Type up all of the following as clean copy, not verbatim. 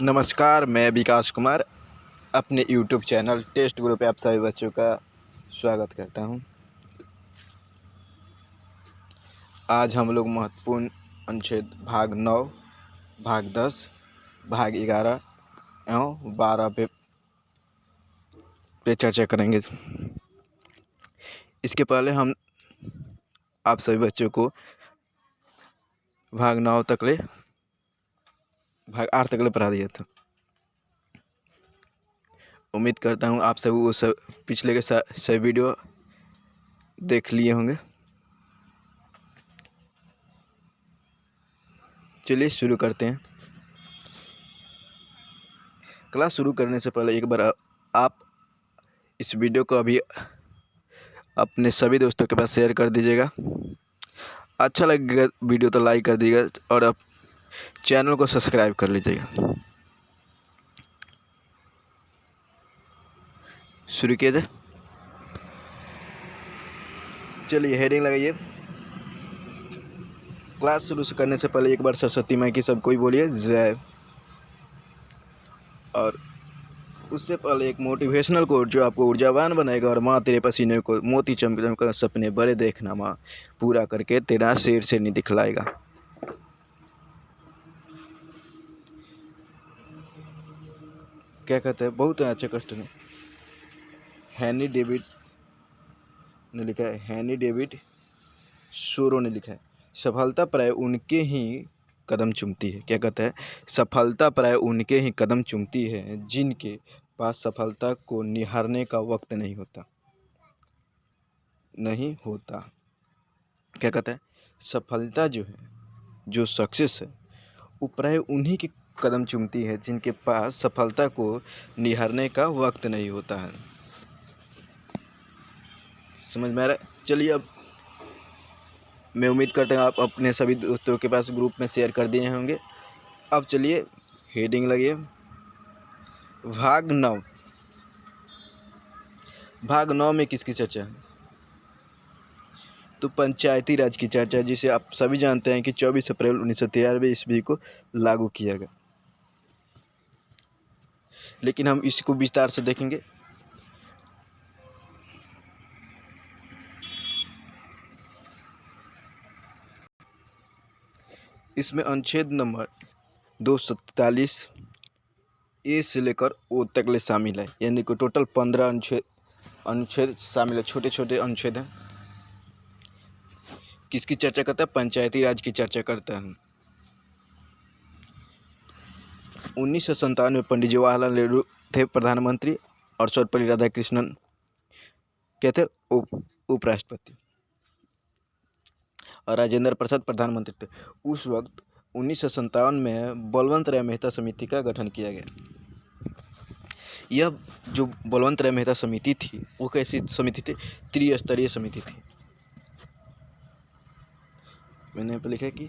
नमस्कार, मैं विकास कुमार अपने यूट्यूब चैनल टेस्ट गुरु पे आप सभी बच्चों का स्वागत करता हूं। आज हम लोग महत्वपूर्ण अनुच्छेद भाग 9, भाग 10, भाग 11 एवं 12 पे चर्चा करेंगे। इसके पहले हम आप सभी बच्चों को भाग 9 तक ले भाग 8 तक ले पढ़ा दिया था। उम्मीद करता हूं आप सभी वो सब पिछले के सभी वीडियो देख लिए होंगे। चलिए शुरू करते हैं। क्लास शुरू करने से पहले एक बार आप इस वीडियो को अभी अपने सभी दोस्तों के पास शेयर कर दीजिएगा। अच्छा लगेगा वीडियो तो लाइक कर दीजिएगा और आप चैनल को सब्सक्राइब कर लीजिएगा। शुरू किया जाए। चलिए हेडिंग लगाइए। क्लास शुरू करने से पहले एक बार सरस्वती माँ की सब कोई बोलिए जय। और उससे पहले एक मोटिवेशनल कोट जो आपको ऊर्जावान बनाएगा। और माँ तेरे पसीने को मोती चमक सपने बड़े देखना, माँ पूरा करके तेरा शेर से नहीं दिखलाएगा। क्या कहते हैं, बहुत अच्छे क्वेश्चन है। हैनी डेविड ने लिखा है, हैनी डेविड शोरो ने लिखा है, सफलता प्राय उनके ही कदम चूमती है। क्या कहता है, सफलता प्राय उनके ही कदम चूमती है जिनके पास सफलता को निहारने का वक्त नहीं होता। क्या कहता है, सफलता जो है, जो सक्सेस है, वो प्राय उन्हीं के कदम चूमती है जिनके पास सफलता को निहारने का वक्त नहीं होता है। समझ में आ रहा है। चलिए अब मैं उम्मीद करता हूँ आप अपने सभी दोस्तों के पास ग्रुप में शेयर कर दिए होंगे। अब चलिए हेडिंग लगिए। भाग 9। भाग 9 में किसकी चर्चा है? तो पंचायती राज की चर्चा, जिसे आप सभी जानते हैं कि 24 अप्रैल 1993 ईस्वी को लागू किया गया। लेकिन हम इसको विस्तार से देखेंगे। इसमें अनुच्छेद नंबर 247 ए से लेकर ओ तक ले शामिल है, यानी कि टोटल 15 अनुच्छेद शामिल है। छोटे छोटे अनुच्छेद हैं। किसकी चर्चा करता है? पंचायती राज की चर्चा करता है। 1957 में पंडित जवाहरलाल नेहरू थे प्रधानमंत्री और सर्वपल्ली राधाकृष्णन कहते उपराष्ट्रपति और राजेंद्र प्रसाद प्रधानमंत्री थे। उस वक्त 1957 में बलवंत राय मेहता समिति का गठन किया गया। यह जो बलवंत राय मेहता समिति थी, वो कैसी समिति थी? त्रिस्तरीय समिति थी। मैंने यहाँ पर लिखा है कि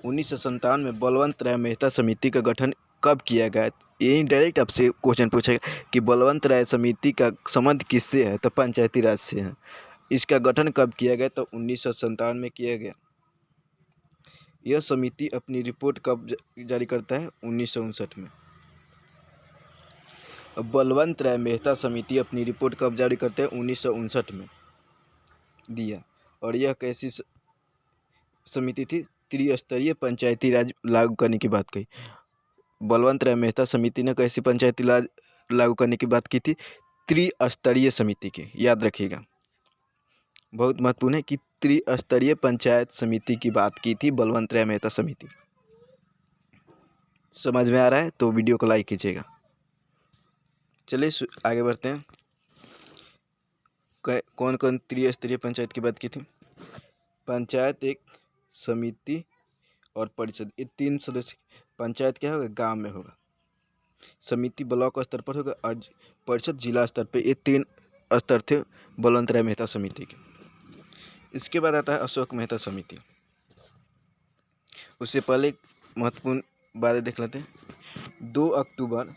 1957 में बलवंत राय मेहता समिति का गठन कब किया गया? यही डायरेक्ट आपसे क्वेश्चन पूछेगा कि बलवंत राय समिति का संबंध किससे है? तो पंचायती राज से है। इसका गठन कब किया गया? तो 1957 में किया गया। यह समिति अपनी रिपोर्ट कब जारी करता है? 1959 में। बलवंत राय मेहता समिति अपनी रिपोर्ट कब जारी करते हैं? 1959 में दिया। और यह कैसी समिति थी? त्रिस्तरीय पंचायती राज लागू करने की बात कही। बलवंत राय मेहता समिति ने कैसी पंचायती राज लागू करने की बात की थी? त्रिस्तरीय समिति की। याद रखिएगा, बहुत महत्वपूर्ण है कि त्रिस्तरीय पंचायत समिति की बात की थी बलवंत राय मेहता समिति। समझ में आ रहा है तो वीडियो को लाइक कीजिएगा। चलिए आगे बढ़ते हैं। कौन कौन त्रिस्तरीय पंचायत की बात की थी? पंचायत एक समिति और परिषद, ये 3 सदस्य। पंचायत क्या होगा? गांव में होगा। समिति ब्लॉक स्तर पर होगा और परिषद जिला स्तर पे। ये 3 स्तर थे बलवंत राय मेहता समिति के। इसके बाद आता है अशोक मेहता समिति। उससे पहले महत्वपूर्ण बातें देख लेते हैं। 2 अक्टूबर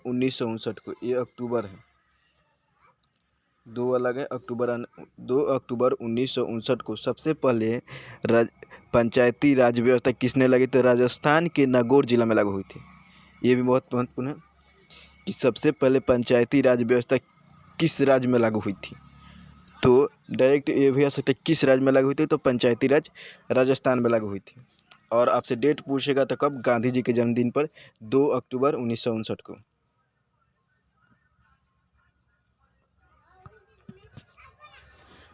1959 को, ये अक्टूबर है, दो अलग है। 2 अक्टूबर 1959 को सबसे पहले पंचायती राज व्यवस्था किसने लगी? तो राजस्थान के नागौर जिला में लागू हुई थी। ये भी बहुत महत्वपूर्ण है कि सबसे पहले पंचायती राज व्यवस्था किस राज्य में लागू हुई थी। तो डायरेक्ट ये भी आ सकता है किस राज्य में लागू हुई थी, तो पंचायती राज राजस्थान में लागू हुई थी। और आपसे डेट पूछेगा तो कब? गांधी जी के जन्मदिन पर 2 अक्टूबर 1959 को।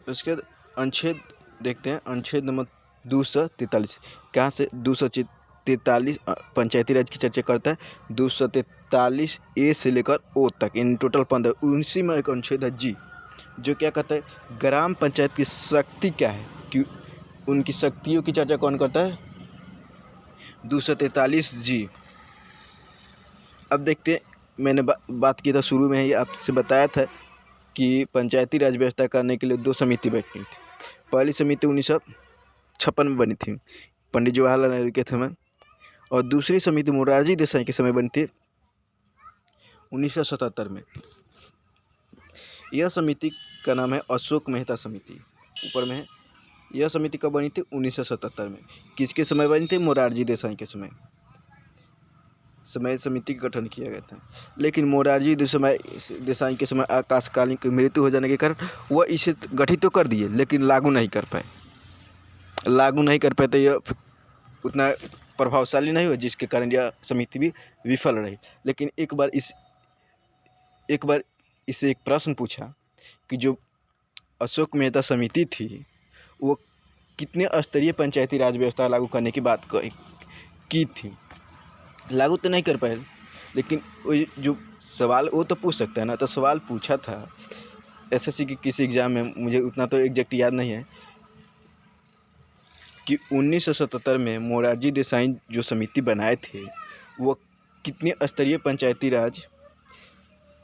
उसके बाद अनुच्छेद देखते हैं, अनुच्छेद नंबर 243 कहाँ से 243 पंचायती राज की चर्चा करता है। 243 ए से लेकर ओ तक, इन टोटल 15। उसी में एक अनुच्छेद है जी, जो क्या कहता है? ग्राम पंचायत की शक्ति क्या है, कि उनकी शक्तियों की चर्चा कौन करता है? 243 जी। अब देखते हैं, मैंने बात की था शुरू में ही, आपसे बताया था कि पंचायती राज व्यवस्था करने के लिए 2 समिति बैठी थी। पहली समिति 1956 में बनी थी, पंडित जवाहरलाल नेहरू के समय, और दूसरी समिति मोरारजी देसाई के समय बनी थी 1977 में। यह समिति का नाम है अशोक मेहता समिति, ऊपर में है। यह समिति कब बनी थी? 1977 में। किसके समय बनी थी? मोरारजी देसाई के समय समिति का गठन किया गया था। लेकिन मोरारजी देसाई के समय आकाशकालीन की मृत्यु हो जाने के कारण वह इसे गठित तो कर दिए, लेकिन लागू नहीं कर पाए। तो यह उतना प्रभावशाली नहीं हुआ, जिसके कारण यह समिति भी विफल रही। लेकिन एक बार इसे एक प्रश्न पूछा कि जो अशोक मेहता समिति थी वो कितने स्तरीय पंचायती राज व्यवस्था लागू करने की बात की थी। लागू तो नहीं कर पाए, लेकिन वो जो सवाल वो तो पूछ सकता है ना। तो सवाल पूछा था एसएससी की किसी एग्ज़ाम में, मुझे उतना तो एग्जैक्ट याद नहीं है, कि 1977 में मोरारजी देसाई जो समिति बनाए थे वो कितने स्तरीय पंचायती राज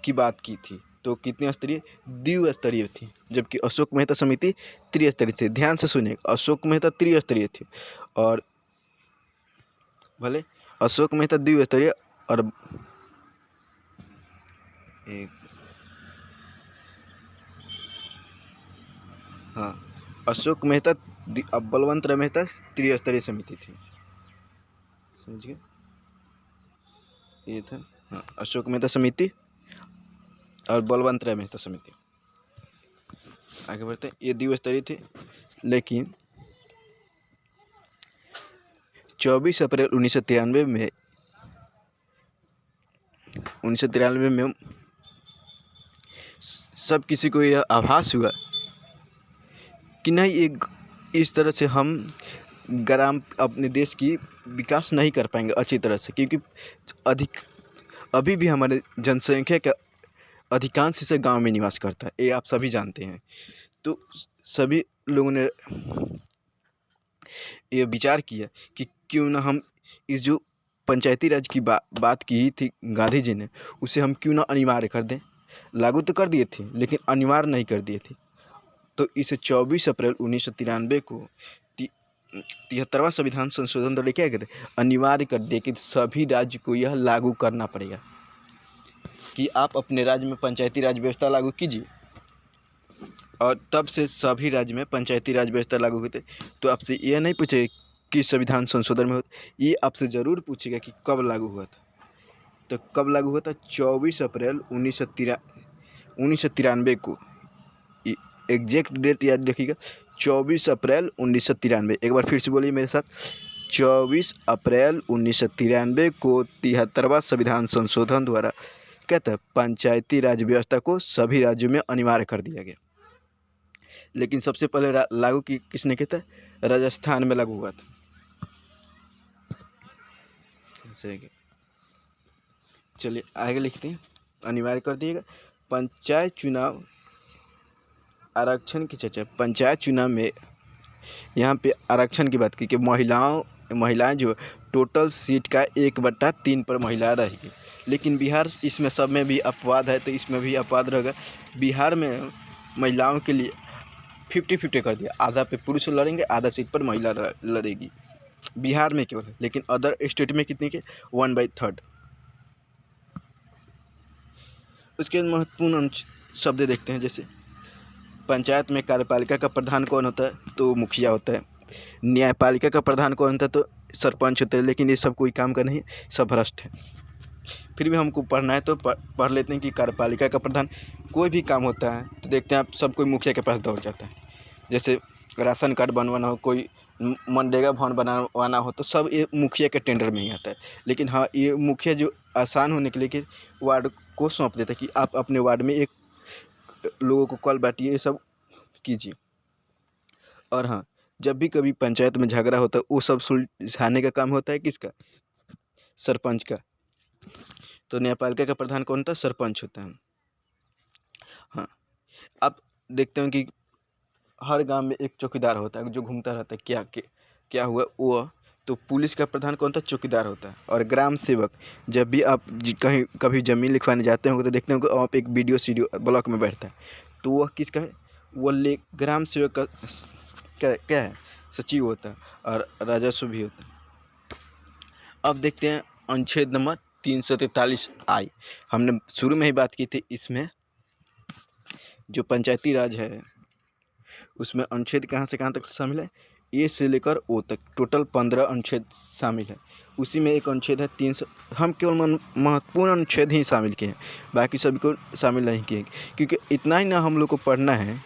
की बात की थी। तो कितने स्तरीय? द्विस्तरीय थी, जबकि अशोक मेहता समिति त्रिस्तरीय थी। ध्यान से सुनिए, अशोक मेहता त्रिस्तरीय थी और भले अशोक मेहता द्विस्तरीय, और अशोक मेहता अब बलवंत राय मेहता त्रिस्तरीय समिति थी, समझ गए? ये था अशोक मेहता समिति और बलवंत राय मेहता समिति। आगे बढ़ते हैं, ये द्विस्तरीय थे। लेकिन 24 अप्रैल 1993 में सब किसी को यह आभास हुआ कि नहीं, एक इस तरह से हम अपने देश की विकास नहीं कर पाएंगे अच्छी तरह से, क्योंकि अभी भी हमारे जनसंख्या का अधिकांश हिस्सा गांव में निवास करता है, ये आप सभी जानते हैं। तो सभी लोगों ने ये विचार किया कि क्यों ना हम इस जो पंचायती राज की बात की थी गांधी जी ने, उसे हम क्यों ना अनिवार्य कर दें। लागू तो कर दिए थे, लेकिन अनिवार्य नहीं कर दिए थे। तो इसे 24 अप्रैल 1993 को 73वां संविधान संशोधन द्वारा क्या कहते हैं? अनिवार्य कर दिया कि सभी राज्य को यह लागू करना पड़ेगा कि आप अपने राज्य में पंचायती राज व्यवस्था लागू कीजिए। और तब से सभी राज्य में पंचायती राज व्यवस्था लागू होते। तो आपसे यह नहीं पूछे कि संविधान संशोधन में ये आपसे ज़रूर पूछेगा कि कब लागू हुआ था। तो कब लागू हुआ था? 24 अप्रैल 1993 को। एग्जैक्ट डेट याद रखिएगा, 24 अप्रैल 1993। एक बार फिर से बोलिए मेरे साथ, 24 अप्रैल 1993 को 73वां संविधान संशोधन द्वारा कहता है पंचायती राज व्यवस्था को सभी राज्यों में अनिवार्य कर दिया गया। लेकिन सबसे पहले लागू किसने किया था? राजस्थान में लागू हुआ था। चलिए आगे लिखते हैं, अनिवार्य कर दिएगा। पंचायत चुनाव आरक्षण की चर्चा। पंचायत चुनाव में यहाँ पे आरक्षण की बात की कि महिलाएं जो टोटल सीट का 1/3 पर महिला रहेगी। लेकिन बिहार इसमें सब में भी अपवाद है, तो इसमें भी अपवाद रहेगा। बिहार में महिलाओं के लिए 50-50 कर दिया, आधा पे पुरुष लड़ेंगे, आधा सीट पर महिला लड़ेगी। बिहार में केवल, लेकिन अदर स्टेट में कितने के? 1/3। उसके महत्वपूर्ण शब्द देखते हैं, जैसे पंचायत में कार्यपालिका का प्रधान कौन होता है? तो मुखिया होता है। न्यायपालिका का प्रधान कौन होता है? तो सरपंच होता है। लेकिन ये सब कोई काम का नहीं है, सब भ्रष्ट है। फिर भी हमको पढ़ना है तो पढ़ लेते हैं कि कार्यपालिका का प्रधान कोई भी काम होता है तो देखते हैं आप सब कोई मुखिया के पास दौड़ जाता है। जैसे राशन कार्ड बनवाना हो, कोई मनरेगा भवन बनवाना हो, तो सब ये मुखिया के टेंडर में ही आता है। लेकिन हाँ, ये मुखिया जो आसान होने के लिए कि वार्ड को सौंप देता है कि आप अपने वार्ड में एक लोगों को कॉल बांटिए, ये सब कीजिए। और हाँ, जब भी कभी पंचायत में झगड़ा होता है वो सब सुलझाने का काम होता है किसका? सरपंच का। तो न्यायपालिका का प्रधान कौन होता है? सरपंच होता है। हाँ, आप देखते हो कि हर गांव में एक चौकीदार होता है जो घूमता रहता है, क्या हुआ वो। तो पुलिस का प्रधान कौन होता है? चौकीदार होता है। और ग्राम सेवक, जब भी आप कहीं कभी ज़मीन लिखवाने जाते होंगे तो देखते होंगे आप एक BDO ब्लॉक में बैठता है, तो वह किसका है? वो ग्राम सेवक का क्या है? सचिव होता है। और राजस्व भी होता है। अब देखते हैं अनुच्छेद नंबर 343 आई। हमने शुरू में ही बात की थी, इसमें जो पंचायती राज है उसमें अनुच्छेद कहाँ से कहाँ तक शामिल है? ए से लेकर ओ तक टोटल 15 अनुच्छेद शामिल है। उसी में एक अनुच्छेद है 300। हम केवल महत्वपूर्ण अनुच्छेद ही शामिल किए हैं, बाकी सभी को शामिल नहीं किए, क्योंकि इतना ही ना हम लोग को पढ़ना है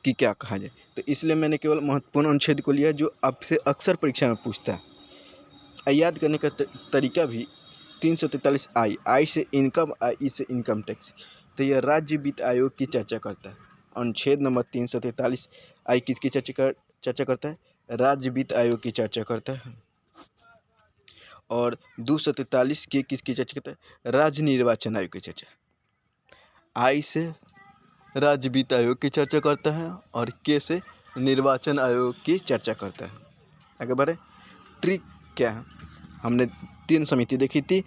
कि क्या कहा जाए। तो इसलिए मैंने केवल महत्वपूर्ण अनुच्छेद को लिया जो आपसे अक्सर परीक्षा में पूछता है। याद करने का तरीका भी 343 आई से इनकम, आई से इनकम टैक्स। तो यह राज्य वित्त आयोग की चर्चा करता है। अनुच्छेद नंबर 343 आई किसकी चर्चा करता है? राज्य वित्त आयोग की चर्चा करता है। और 243 की किसकी चर्चा करता है? राज्य निर्वाचन आयोग की चर्चा। आई से राज्य वित्त आयोग की चर्चा करता है और के से निर्वाचन आयोग की चर्चा करता है। आगे बढ़े। ट्रिक क्या है? हमने 3 समिति देखी थी,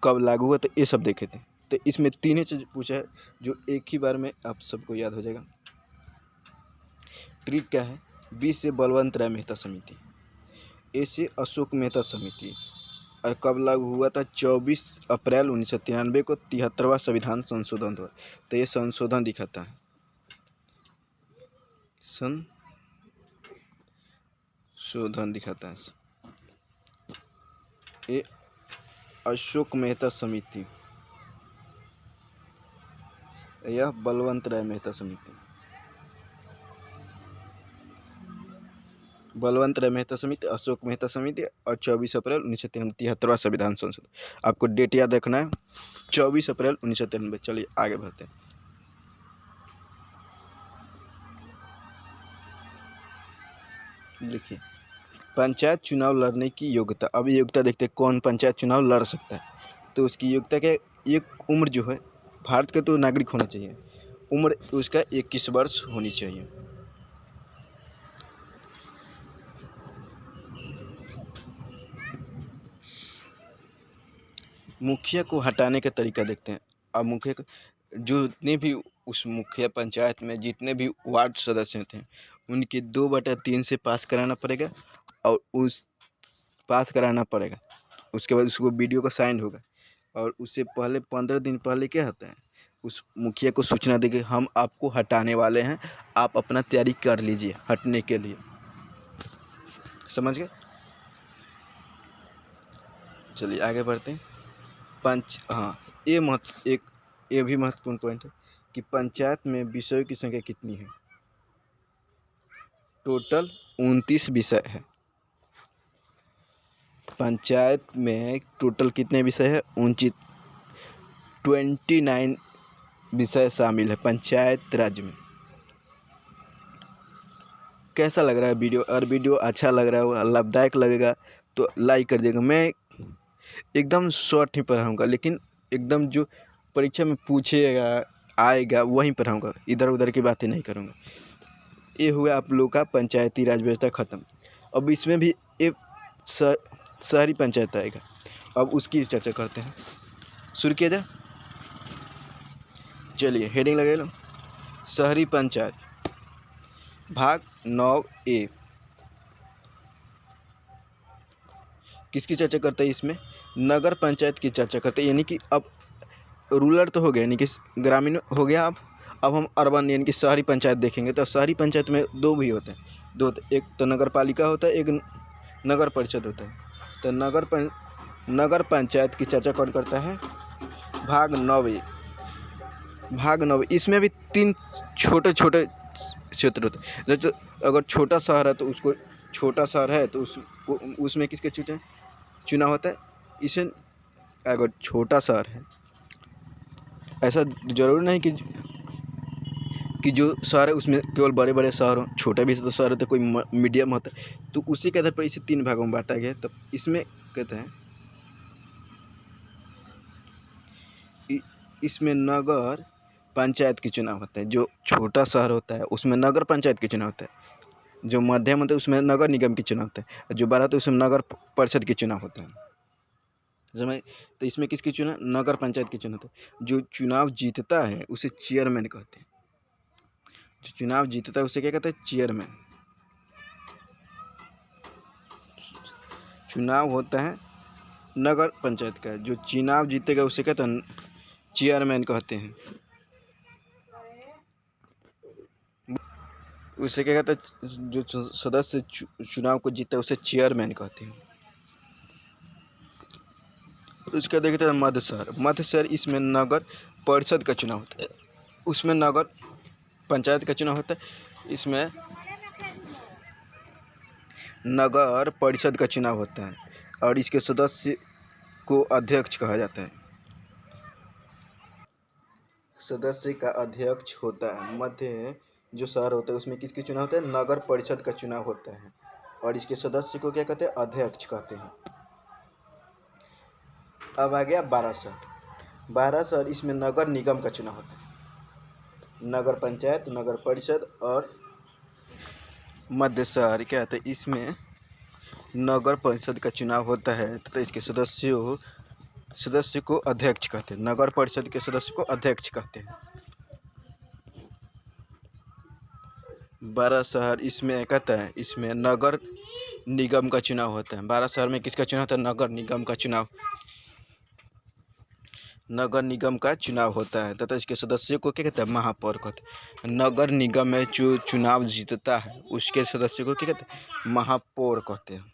कब लागू हुआ, तो ये सब देखे थे। तो इसमें 3 ही चीज़ पूछा है जो एक ही बार में आप सबको याद हो जाएगा। ट्रिक क्या है? बी से बलवंत राय मेहता समिति, ए से अशोक मेहता समिति। और कब लागू हुआ था? 24 अप्रैल 1993 को 73वां संविधान संशोधन हुआ। तो ये संशोधन दिखाता है, संशोधन दिखाता है। ये अशोक मेहता समिति, यह बलवंत राय मेहता समिति। बलवंत राय मेहता समिति, अशोक मेहता समिति और 24 अप्रैल 1993 73वां संविधान संशोधन। आपको डेट याद रखना है, 24 अप्रैल 1993। चलिए आगे बढ़ते हैं। देखिए, पंचायत चुनाव लड़ने की योग्यता। अब योग्यता देखते हैं कौन पंचायत चुनाव लड़ सकता है। तो उसकी योग्यता क्या? एक उम्र जो है, भारत का तो नागरिक होना चाहिए, उम्र उसका 21 वर्ष होनी चाहिए। मुखिया को हटाने का तरीका देखते हैं। अब मुखिया को जितने भी उस मुखिया पंचायत में जितने भी वार्ड सदस्य थे उनके 2/3 से पास कराना पड़ेगा। और उस पास कराना पड़ेगा, उसके बाद उसको BDO का साइन होगा। और उससे पहले 15 दिन पहले क्या होता है? उस मुखिया को सूचना देंगे हम आपको हटाने वाले हैं, आप अपना तैयारी कर लीजिए हटने के लिए। समझ गए? चलिए आगे बढ़ते हैं। ये भी महत्वपूर्ण पॉइंट है कि पंचायत में विषयों की संख्या कितनी है? टोटल 29 विषय है। पंचायत में टोटल कितने विषय है? 29 विषय शामिल है पंचायत राज में। कैसा लग रहा है वीडियो? और वीडियो अच्छा लग रहा है, लाभदायक लगेगा तो लाइक कर देगा। मैं एकदम शॉर्ट ही पढ़ाऊँगा, लेकिन एकदम जो परीक्षा में पूछेगा आएगा वहीं पढ़ाऊँगा, इधर उधर की बातें नहीं करूँगा। ये हुआ आप लोग का पंचायती राज व्यवस्था ख़त्म। अब इसमें भी एक शहरी पंचायत आएगा, अब उसकी चर्चा करते हैं। शुरू किया जाए। चलिए हेडिंग लगा लो, शहरी पंचायत भाग 9A। किसकी चर्चा करते हैं? इसमें नगर पंचायत की चर्चा करते हैं। यानी कि अब रूरल तो हो गया, यानी कि ग्रामीण हो गया। अब हम अर्बन यानी कि शहरी पंचायत देखेंगे तो शहरी पंचायत में दो भी होते हैं, एक तो नगर पालिका होता है, एक नगर परिषद होता है। तो नगर पंचायत की चर्चा कौन करता है? भाग 9 इसमें भी 3 छोटे छोटे क्षेत्र होते हैं। जैसे अगर छोटा शहर है तो उसको छोटा शहर है तो उसको उसमें किसके चुनाव होता है? इसे अगर छोटा शहर है, ऐसा जरूरी नहीं कि जो शहर है उसमें केवल बड़े बड़े शहर हों, छोटा भी तो शहर है तो कोई मीडियम होता है, तो उसी के आधार पर इसे 3 भागों में बांटा गया है। तो इसमें कहते हैं इसमें नगर पंचायत के चुनाव होता है। जो छोटा शहर होता है उसमें नगर पंचायत के चुनाव होता है, जो मध्यम होता है उसमें नगर निगम के चुनाव होता है, जो बड़ा होता है उसमें नगर परिषद के चुनाव होता है। समझ? तो इसमें किसकी चुनाव? नगर पंचायत के चुनाव होता है। जो चुनाव जीतता है उसे चेयरमैन कहते हैं। जो चुनाव जीतता है उसे क्या कहते हैं? चेयरमैन। चुनाव होता है नगर पंचायत का, जो चुनाव जीतेगा उसे कहते हैं चेयरमैन कहते हैं। उसे क्या कहते हैं? जो सदस्य चुनाव को जीता है उसे चेयरमैन कहते हैं। उसका देखते हैं मध्य शहर इसमें नगर परिषद का चुनाव होता है, उसमें नगर पंचायत का चुनाव होता है, इसमें नगर परिषद का चुनाव होता है और इसके सदस्य को अध्यक्ष कहा जाता है। सदस्य का अध्यक्ष होता है। मध्य जो शहर होता है उसमें किसकी चुनाव होता है? नगर परिषद का चुनाव होता है और इसके सदस्य को क्या कहते हैं? अध्यक्ष कहते हैं। अब आ गया 12 शहर इसमें नगर निगम का चुनाव होता है। नगर पंचायत, नगर परिषद और मध्य शहर क्या होता है? इसमें नगर परिषद का चुनाव होता है तथा इसके सदस्य को अध्यक्ष कहते हैं। नगर परिषद के सदस्य को अध्यक्ष कहते हैं। 12 शहर इसमें कहता है इसमें नगर निगम का चुनाव होता है। 12 शहर में किसका चुनाव होता है? नगर निगम का चुनाव होता है तथा इसके सदस्यों को क्या कहते हैं? महापौर कहते हैं। नगर निगम में जो चुनाव जीतता है उसके सदस्य को क्या कहते हैं? महापौर कहते हैं।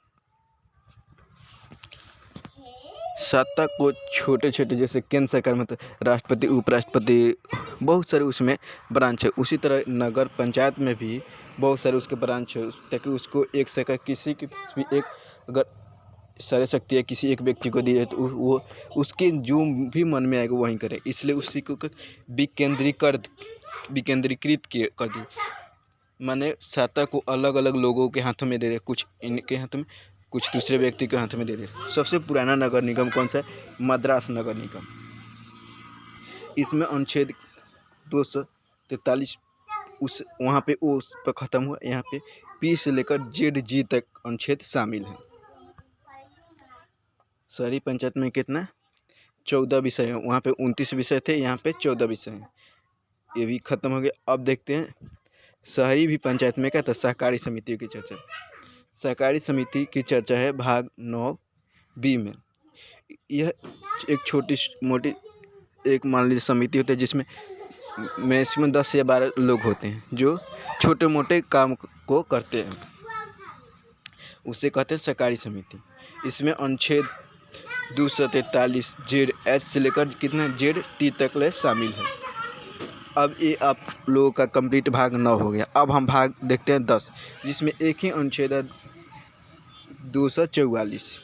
सत्ता को छोटे छोटे जैसे केंद्र सरकार में तो राष्ट्रपति, उपराष्ट्रपति, बहुत सारे उसमें ब्रांच है। उसी तरह नगर पंचायत में भी बहुत सारे उसके ब्रांच है, ताकि उसको एक सरकार किसी की भी एक अगर सारी शक्तियाँ किसी एक व्यक्ति को दी जाए तो वो उसके जो भी मन में आएगा वहीं करे, इसलिए उसी को विकेंद्रीकृत कर दी। माने सत्ता को अलग अलग लोगों के हाथों में दे रहे, कुछ इनके हाथों में, कुछ दूसरे व्यक्ति के हाथ में दे रहे। सबसे पुराना नगर निगम कौन सा है? मद्रास नगर निगम। इसमें अनुच्छेद 243 उस वहाँ पे ओ उस पर ख़त्म हुआ। यहाँ पे पी से लेकर ZG तक अनुच्छेद शामिल है। शहरी पंचायत में कितना? 14 विषय हैं। वहाँ पे 29 विषय थे, यहाँ पे 14 विषय हैं। ये भी ख़त्म हो गया। अब देखते हैं शहरी भी पंचायत में क्या था? सहकारी समितियों की चर्चा। सहकारी समिति की चर्चा है भाग 9B में। यह एक छोटी मोटी एक मान लीजिए समिति होती है जिसमें मैक्सिमम 10 या 12 लोग होते हैं जो छोटे मोटे काम को करते हैं, उसे कहते हैं सहकारी समिति। इसमें अनुच्छेद 243 ZH से लेकर कितना ZT तक ले शामिल है। अब ये आप लोगों का कंप्लीट भाग 9 हो गया। अब हम भाग देखते हैं 10, जिसमें एक ही अनुच्छेद है 244।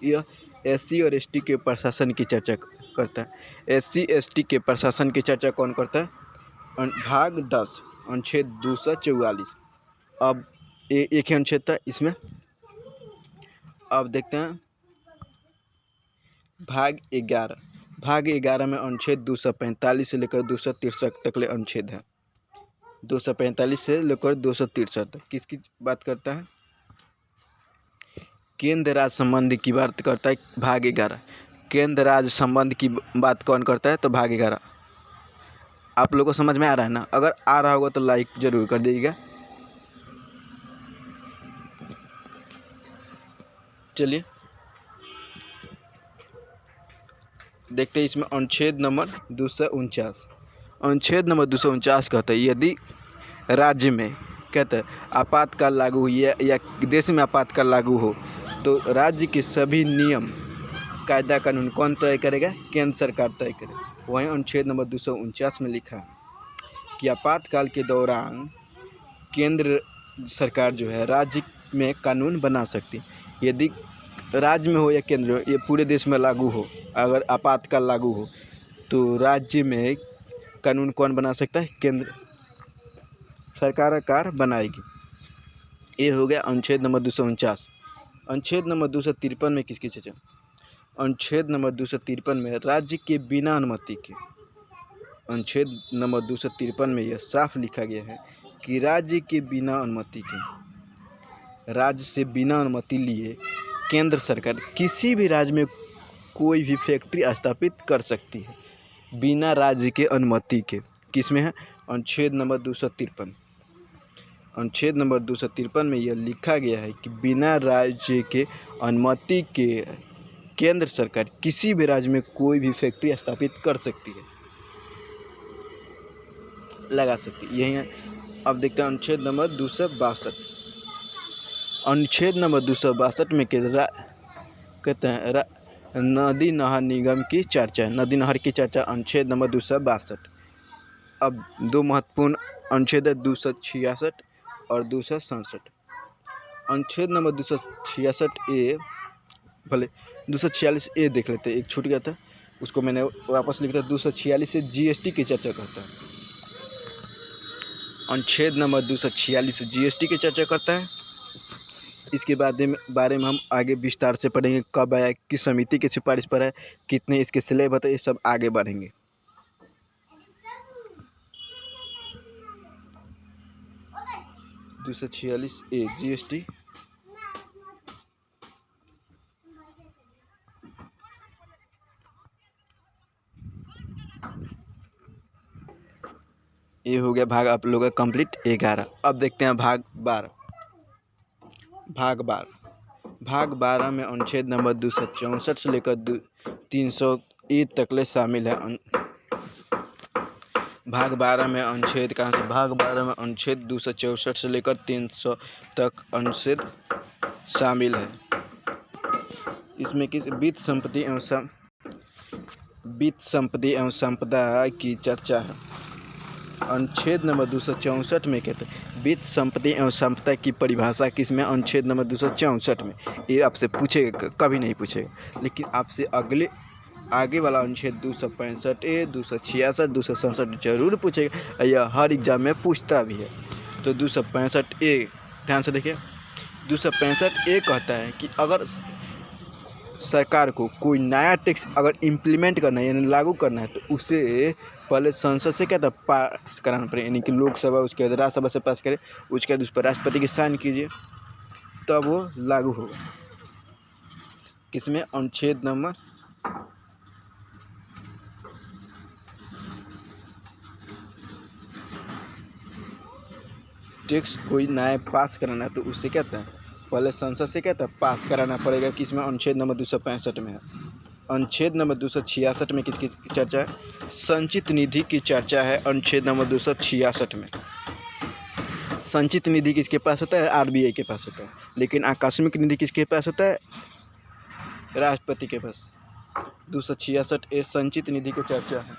यह SC और ST के प्रशासन की चर्चा करता है। SC ST के प्रशासन की चर्चा कौन करता है? भाग 10 अनुच्छेद 244। अब एक ही अनुच्छेद था इसमें। अब देखते हैं भाग 11 में अनुच्छेद 245 से लेकर 263 तक ले अनुच्छेद है। 245 से लेकर 263 तक किसकी बात करता है? केंद्र राज्य संबंध की बात करता है भाग 11। केंद्र राज्य संबंध की बात कौन करता है? तो भाग 11। आप लोगों को समझ में आ रहा है ना? अगर आ रहा होगा तो लाइक जरूर कर दीजिएगा। चलिए देखते हैं इसमें अनुच्छेद नंबर 249। अनुच्छेद नंबर 249 कहता है यदि राज्य में कहता है आपातकाल लागू हुई है या देश में आपातकाल लागू हो तो राज्य के सभी नियम कायदा कानून कौन तय करेगा? केंद्र सरकार तय करेगा। वहीं अनुच्छेद नंबर 249 में लिखा है कि आपातकाल के दौरान केंद्र सरकार जो है राज्य में कानून बना सकती है। यदि राज्य में हो या केंद्र में, ये पूरे देश में लागू हो, अगर आपातकाल लागू हो तो राज्य में कानून कौन बना सकता है? केंद्र सरकार बनाएगी। ये हो गया अनुच्छेद नंबर 249। अनुच्छेद नंबर 253 में किसकी चर्चा? अनुच्छेद नंबर 253 में राज्य के बिना अनुमति के, अनुच्छेद नंबर 253 में यह साफ लिखा गया है कि राज्य के बिना अनुमति के, राज्य से बिना अनुमति लिए केंद्र सरकार किसी भी राज्य में कोई भी फैक्ट्री स्थापित कर सकती है बिना राज्य के अनुमति के। किसमें है? अनुच्छेद नंबर 253। अनुच्छेद नंबर 253 में यह लिखा गया है कि बिना राज्य के अनुमति के केंद्र सरकार किसी भी राज्य में कोई भी फैक्ट्री स्थापित कर सकती है, लगा सकती है। यही है। अब देखते हैं अनुच्छेद नंबर 262। अनुच्छेद नंबर 262 में कहते हैं नदी नहर निगम की चर्चा, नदी नहर की चर्चा, अनुच्छेद नंबर 262। अब दो महत्वपूर्ण अनुच्छेद है 266 और 267। अनुच्छेद नंबर 266A, भले 246A देख लेते हैं, एक छूट गया था उसको मैंने वापस लिखा था। 246 से GST की चर्चा करता है। अनुच्छेद नंबर 246 GST की चर्चा करता है। इसके बारे में हम आगे विस्तार से पढ़ेंगे, कब आया, किस समिति की सिफारिश पर है, कितने इसके स्लैब होते हैं, ये सब आगे बढ़ेंगे। (246A) GST ये हो गया भाग आप लोगों का कंप्लीट 11। अब देखते हैं भाग 12। भाग 12 में अनुच्छेद नंबर 264 से लेकर 300E तक शामिल है। भाग 12 में अनुच्छेद कहाँ से? भाग 12 में अनुच्छेद 264 से लेकर 300 तक अनुच्छेद शामिल है। इसमें किस वित्त संपत्ति एवं संपदा की चर्चा है। अनुच्छेद नंबर 264 में कहते हैं वित्त संपत्ति एवं संपदा की परिभाषा किसमें? अनुच्छेद नंबर 264 में। ये आपसे पूछेगा, कभी नहीं पूछेगा, लेकिन आपसे आगे वाला अनुच्छेद 265A, 266, 267 जरूर पूछेगा। यह हर एग्जाम में पूछता भी है। तो 265A ध्यान से देखिए। 265A कहता है कि अगर सरकार को कोई नया टैक्स अगर इम्प्लीमेंट करना है यानी लागू करना है तो उसे पहले संसद से क्या था? पास कराना पड़ेगा, यानी कि लोकसभा उसके बाद राज्यसभा से पास करे, उसके बाद उस पर राष्ट्रपति की साइन कीजिए, तब वो लागू होगा। किसमें? अनुच्छेद नंबर टैक्स कोई नया पास कराना है तो उससे क्या था? पहले संसद से क्या था? पास कराना पड़ेगा। किसमें? अनुच्छेद नंबर 265 में है। अनुच्छेद नंबर 266 में किसकी चर्चा है? संचित निधि की चर्चा है अनुच्छेद नंबर 266 में। संचित निधि किसके पास होता है? RBI के पास होता है। लेकिन आकस्मिक निधि किसके पास होता है? राष्ट्रपति के पास। 266A संचित निधि की चर्चा है।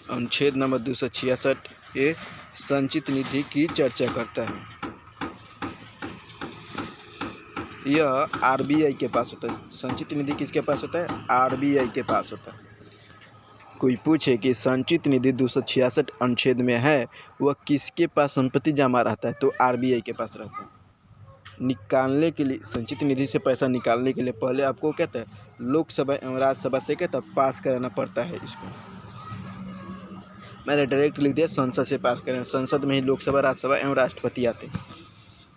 अनुच्छेद नंबर 266A संचित निधि की चर्चा करता है। यह RBI के पास होता है। संचित निधि किसके पास होता है? RBI के पास होता है। कोई पूछे कि संचित निधि 266 अनुच्छेद में है, वह किसके पास संपत्ति जमा रहता है? तो RBI के पास रहता है। निकालने के लिए, संचित निधि से पैसा निकालने के लिए पहले आपको कहता है लोकसभा एवं राज्यसभा से कहता है पास कराना पड़ता है। इसको मैंने डायरेक्ट लिख दिया संसद से पास करें। संसद में ही लोकसभा, राज्यसभा एवं राष्ट्रपति आते हैं।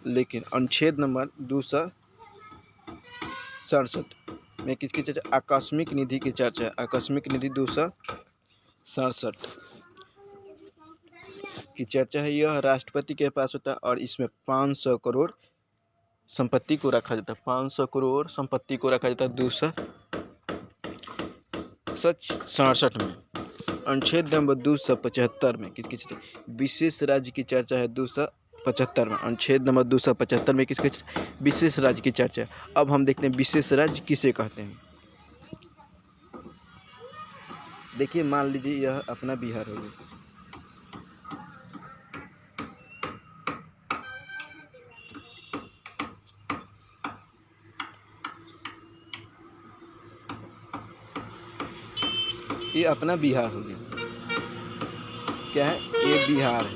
लेकिन अनुच्छेद नंबर 267 में किसकी चर्चा? आकस्मिक निधि की चर्चा है। आकस्मिक निधि 267 की चर्चा है। यह राष्ट्रपति के पास होता है और इसमें 500 करोड़ संपत्ति को रखा जाता है। 500 करोड़ संपत्ति को रखा जाता है 1967 में। अनुच्छेद नंबर 275 में किसकी चर्चा? विशेष राज्य की चर्चा है 275 में। अनुच्छेद नंबर 275 में किसकी विशेष राज्य की चर्चा है। अब हम देखते हैं विशेष राज्य किसे कहते हैं। देखिए, मान लीजिए यह अपना बिहार हो गया। ये अपना बिहार हो गया। क्या है? ये बिहार है।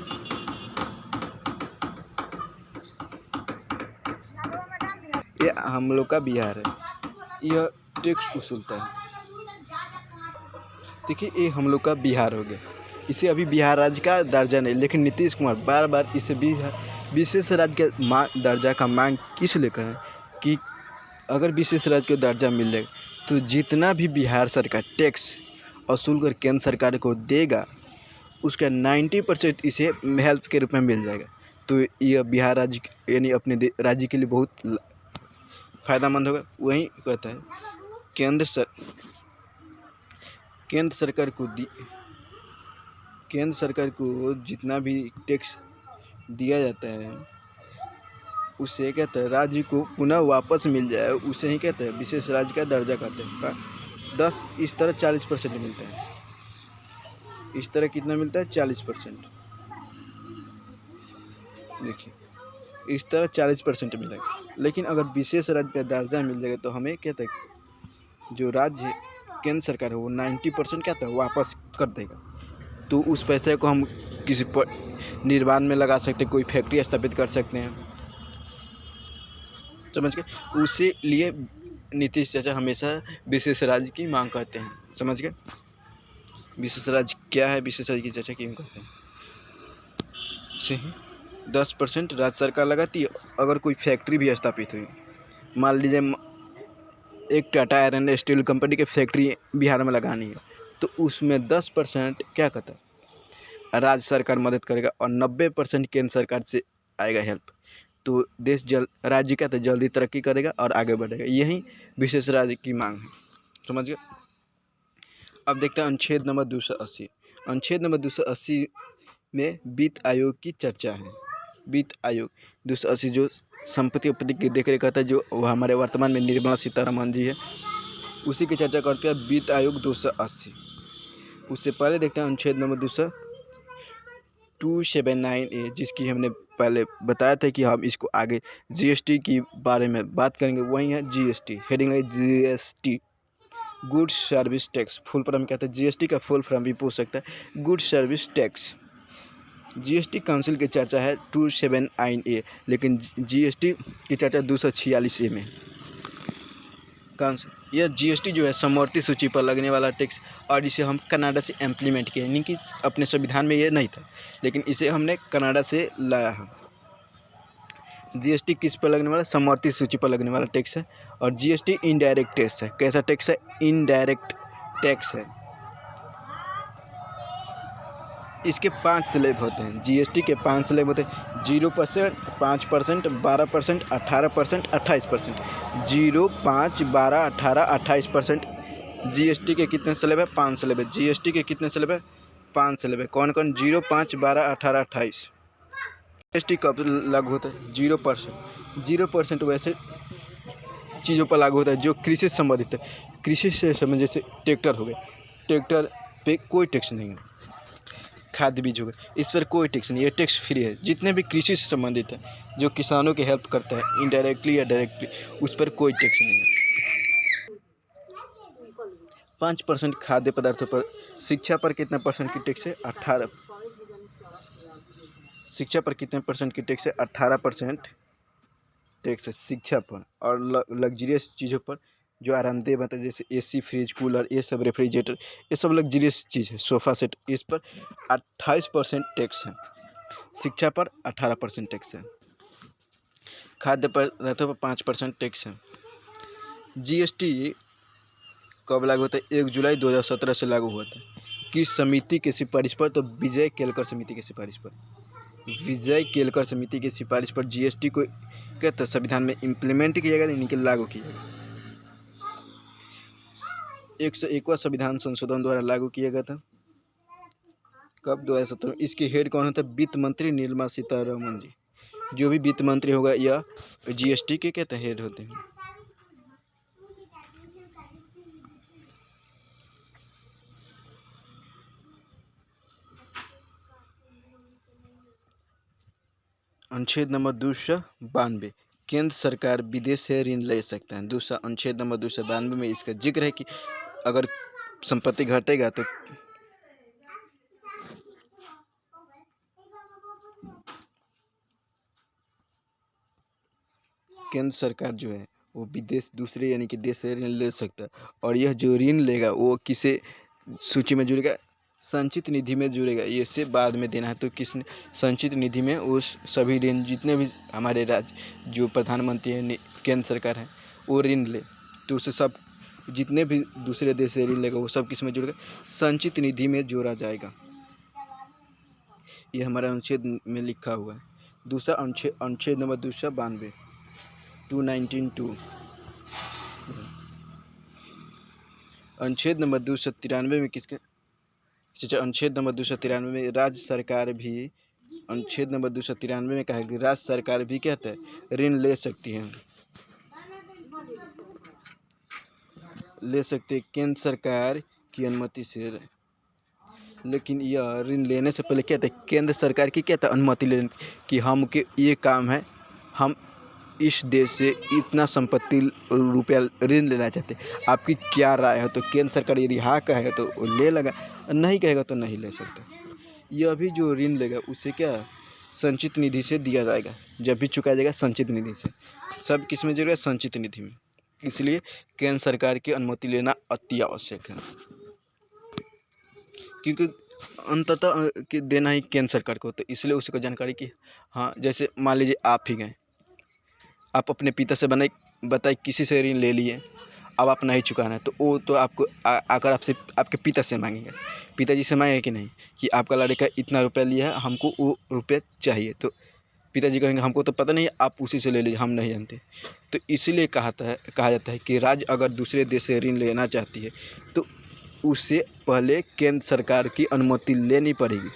ये हम लोग का बिहार है। यह टैक्स वसूलता है। देखिए, ये हम लोग का बिहार हो गया। इसे अभी बिहार राज्य का दर्जा नहीं, लेकिन नीतीश कुमार बार बार इसे विशेष राज्य के दर्जा का मांग इसलिए करें कि अगर विशेष राज्य को दर्जा मिल जाएगा तो जितना भी बिहार सरकार टैक्स वसूल कर केंद्र सरकार को देगा उसका 90% इसे हेल्प के रूप में मिल जाएगा। तो यह बिहार राज्य यानी अपने राज्य के लिए बहुत फ़ायदेमंद होगा। वहीं कहता है केंद्र सरकार को जितना भी टैक्स दिया जाता है उसे कहते हैं राज्य को पुनः वापस मिल जाए, उसे ही कहते हैं विशेष राज्य का दर्जा कहते हैं। 10 इस तरह 40% मिलता है। इस तरह कितना मिलता है? 40%। देखिए, इस तरह 40% मिलेगा। लेकिन अगर विशेष राज्य का दर्जा मिल जाएगा तो हमें कहते हैं जो राज्य केंद्र सरकार है वो 90% कहता है वापस कर देगा। तो उस पैसे को हम किसी निर्माण में लगा सकते हैं, कोई फैक्ट्री स्थापित कर सकते हैं, समझ गए। उसी लिए नीतीश चाचा हमेशा विशेष राज्य की मांग करते हैं, समझ गए। विशेष राज्य क्या है, विशेष राज्य की चर्चा क्यों करते हैं? सही 10% राज्य सरकार लगाती है। अगर कोई फैक्ट्री भी स्थापित हुई, मान लीजिए एक Tata iron and steel company की फैक्ट्री बिहार में लगानी है, तो उसमें 10% क्या कहता है राज्य सरकार मदद करेगा और 90% केंद्र सरकार से आएगा हेल्प। तो देश राज्य का तो जल्दी तरक्की करेगा और आगे बढ़ेगा। यही विशेष राज्य की मांग है, समझ गए। अब देखते हैं अनुच्छेद नंबर 280। अनुच्छेद नंबर 280 में वित्त आयोग की चर्चा है। वित्त आयोग 280 जो संपत्ति उपत्ति की देखरेख करता है, जो हमारे वर्तमान में निर्मला सीतारमण जी है, उसी की चर्चा करते हैं वित्त आयोग 280। उससे पहले देखते हैं अनुच्छेद नंबर 279A, जिसकी हमने पहले बताया था कि हम इसको आगे जीएसटी की बारे में बात करेंगे। वही है जीएसटी, हेडिंग है GST, goods service tax. Full form कहते हैं, जीएसटी का फुल फॉर्म भी पूछ सकता है, goods service tax. GST council की चर्चा है 279A, लेकिन जीएसटी की चर्चा 246A में काउंसिल। यह जीएसटी जो है समवर्ती सूची पर लगने वाला टैक्स, और इसे हम कनाडा से इम्प्लीमेंट किए, यानी कि अपने संविधान में ये नहीं था, लेकिन इसे हमने कनाडा से लाया है। जीएसटी किस पर लगने वाला? समवर्ती सूची पर लगने वाला टैक्स है। और जीएसटी इनडायरेक्ट टैक्स है। कैसा टैक्स है? इनडायरेक्ट टैक्स है। इसके 5 स्लैब होते हैं। जीएसटी के 5 स्लैब होते हैं, 0%, 5%, 12%, 18%, 28%। 0, 5, 12, 18, 28%। जीएसटी के कितने स्लैब है? 5 स्लैब है। जीएसटी के कितने स्लैब है? 5 स्लैब है। कौन कौन? 0, 5, 12, 18, 28। जीएसटी कब लागू होता है? 0%। 0% वैसे चीज़ों पर लागू होता है जो कृषि से संबंधित है। कृषि से संबंधित जैसे ट्रैक्टर हो गए, ट्रैक्टर पे कोई टैक्स नहीं है। खाद्य बीज हो गए, इस पर कोई टैक्स नहीं, ये टैक्स फ्री है। जितने भी कृषि से संबंधित है, जो किसानों की हेल्प करता है इनडायरेक्टली या डायरेक्टली, उस पर कोई टैक्स नहीं है। 5% खाद्य पदार्थों पर। शिक्षा पर कितना परसेंट की टैक्स है? 18। शिक्षा पर कितने परसेंट की टैक्स है? 18% टैक्स है शिक्षा पर। और लग्जरियस चीज़ों पर जो आरामदेह बनता है, जैसे एसी, फ्रिज, कूलर, ये सब, रेफ्रिजरेटर, ये सब लग्जरियस चीज़ है। सोफ़ा सेट, इस पर 28% टैक्स है। शिक्षा पर 18% टैक्स है। खाद्य पदार्थों पर 5% टैक्स है। जीएसटी कब लागू होता है? 1 जुलाई 2017 से लागू हुआ था। किस समिति की सिफारिश पर? तो विजय केलकर समिति की सिफारिश पर। विजय केलकर समिति की सिफारिश पर जीएसटी को कहते हैं संविधान में इम्प्लीमेंट किया गया, यानी कि लागू किया गया। 101वां संविधान संशोधन द्वारा लागू किया गया था। कब? 2017। इसके हेड कौन होता है? वित्त मंत्री निर्मला सीतारमण जी। जो भी वित्त मंत्री होगा या जीएसटी के क्या हेड होते हैं। अनुच्छेद नंबर 292, केंद्र सरकार विदेश से ऋण ले सकते हैं। दूसरा अनुच्छेद नंबर 292 में इसका जिक्र है कि अगर संपत्ति घटेगा तो केंद्र सरकार जो है वो विदेश दूसरे यानी कि देश से ऋण ले सकता है। और यह जो ऋण लेगा वो किसे सूची में जुड़ेगा? संचित निधि में जुड़ेगा। ये से बाद में देना है तो किसने? संचित निधि में उस सभी ऋण जितने भी हमारे राज्य जो प्रधानमंत्री है केंद्र सरकार है वो ऋण ले तो उसे सब जितने भी दूसरे देश से ऋण लेगा वो सब किस में जुड़ेगा? संचित निधि में जोड़ा जाएगा। ये हमारा अनुच्छेद में लिखा हुआ है। दूसरा अनुच्छेद नंबर 292 292। अनुच्छेद नंबर 293 में किसके? अनुच्छेद नंबर 293 में राज्य सरकार भी, अनुच्छेद नंबर 293 में कहा है कि राज्य सरकार भी कहता है ऋण ले सकती है, ले सकते केंद्र सरकार की अनुमति से। लेकिन यह ऋण लेने से पहले क्या था? केंद्र सरकार की क्या था? अनुमति लेने कि हम के ये काम है, हम इस देश से इतना संपत्ति रुपया ऋण लेना चाहते, आपकी क्या राय है? तो केंद्र सरकार यदि हाँ कहेगा तो ले लेगा, नहीं कहेगा तो नहीं ले सकता। यह भी जो ऋण लेगा उसे क्या संचित निधि से दिया जाएगा, जब भी चुकाया जाएगा संचित निधि से। सब किस में जुड़ेगा? संचित निधि में। इसलिए केंद्र सरकार की अनुमति लेना अति आवश्यक है, क्योंकि अंततः कि देना ही केंद्र सरकार को होता है। इसलिए उसको जानकारी की हाँ, जैसे मान लीजिए आप ही गए, आप अपने पिता से बताए किसी से ऋण ले लिए, अब आप नहीं चुकाना है तो वो तो आपको आकर आपसे आपके पिता से मांगेंगे, पिताजी से मांगेंगे कि नहीं कि आपका लड़का इतना रुपया लिया है, हमको वो रुपया चाहिए। तो पिताजी कहेंगे हमको तो पता नहीं, आप उसी से ले लीजिए, हम नहीं जानते। तो इसीलिए कहा जाता है कि राज्य अगर दूसरे देश से ऋण लेना चाहती है तो उससे पहले केंद्र सरकार की अनुमति लेनी पड़ेगी।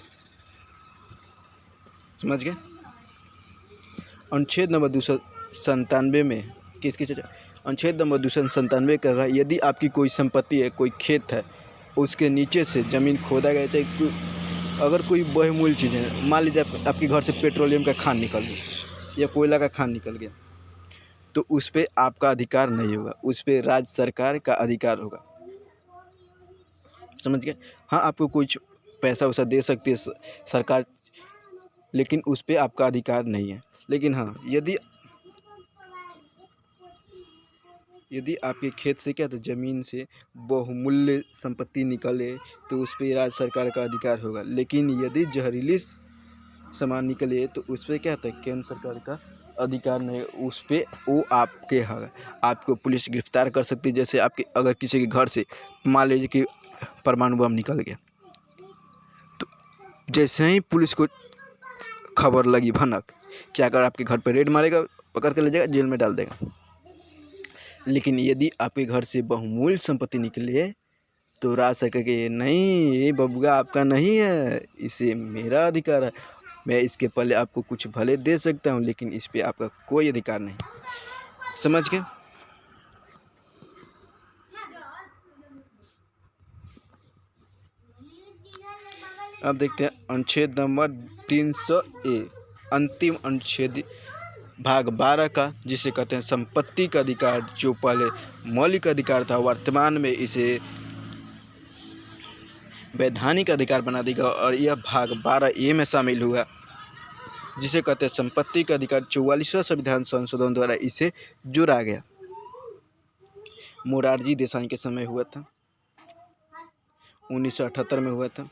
समझ गए? अनुच्छेद नंबर 297 में किसकी चर्चा? अनुच्छेद नंबर 297 का है यदि आपकी कोई संपत्ति है, कोई खेत है, उसके नीचे से ज़मीन खोदा गया, चाहे अगर कोई बहुमूल्य चीज़ है, मान लीजिए आपके घर से पेट्रोलियम का खान निकल गया या कोयला का खान निकल गया, तो उस पर आपका अधिकार नहीं होगा, उस पर राज्य सरकार का अधिकार होगा। समझ गए? हाँ, आपको कुछ पैसा वैसा दे सकती है सरकार, लेकिन उस पर आपका अधिकार नहीं है। लेकिन हाँ, यदि आपके खेत से क्या था ज़मीन से बहुमूल्य संपत्ति निकले तो उस पर राज्य सरकार का अधिकार होगा। लेकिन यदि जहरीली सामान निकले तो उस पर क्या था? केंद्र सरकार का अधिकार नहीं, उस पर वो आपके है, आपको पुलिस गिरफ्तार कर सकती है। जैसे आपके अगर किसी के घर से मान लीजिए कि परमाणु बम निकल गया, तो जैसे ही पुलिस को खबर लगी भनक, क्या कर आपके घर पर रेड मारेगा, पकड़ कर ले जाएगा, जेल में डाल देगा। लेकिन यदि आपके घर से बहुमूल्य संपत्ति निकले तो राज्य सरकार के नहीं, ये बबुआ आपका नहीं है, इसे मेरा अधिकार है, मैं इसके पहले आपको कुछ भले दे सकता हूँ लेकिन इस पे आपका कोई अधिकार नहीं। समझ गए? अब देखते हैं अनुच्छेद नंबर 300A, अंतिम अनुच्छेद भाग 12 का, जिसे कहते हैं संपत्ति का अधिकार, जो पहले मौलिक अधिकार था वर्तमान में इसे वैधानिक अधिकार बना देगा और यह भाग 12A में शामिल हुआ, जिसे कहते हैं संपत्ति का अधिकार। 44वां संविधान संशोधन द्वारा इसे जोड़ा गया। मोरारजी देसाई के समय हुआ था, 1978 में हुआ था।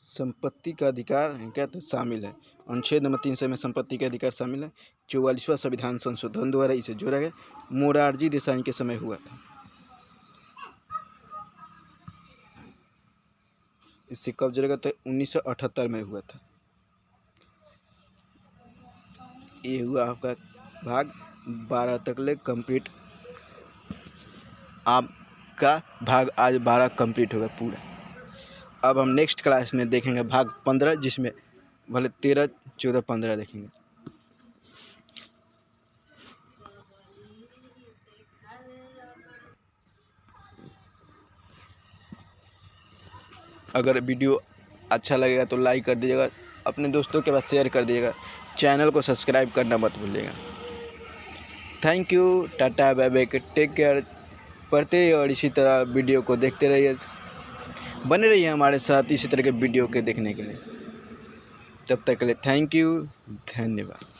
संपत्ति का अधिकार क्या था? शामिल है। अनुच्छेद नंबर 300 में संपत्ति का अधिकार शामिल है। 44वां संविधान संशोधन द्वारा इसे जोड़ा गया। मोरारजी देसाई के समय हुआ था। इससे कब जोड़ा गया? तो 1978 में हुआ था। ये हुआ आपका भाग 12 तक ले कंप्लीट। आपका भाग आज 12 कंप्लीट होगा पूरा। अब हम नेक्स्ट क्लास में देखेंगे भाग 15, जिसमें भले 13, 14, 15 देखेंगे। अगर वीडियो अच्छा लगेगा तो लाइक कर दीजिएगा, अपने दोस्तों के पास शेयर कर दीजिएगा, चैनल को सब्सक्राइब करना मत भूलिएगा। Thank you, tata, bye bye, take care. पढ़ते रहिए और इसी तरह वीडियो को देखते रहिए, बने रहिए हमारे साथ इसी तरह के वीडियो के देखने के लिए। तब तक के लिए थैंक यू, धन्यवाद।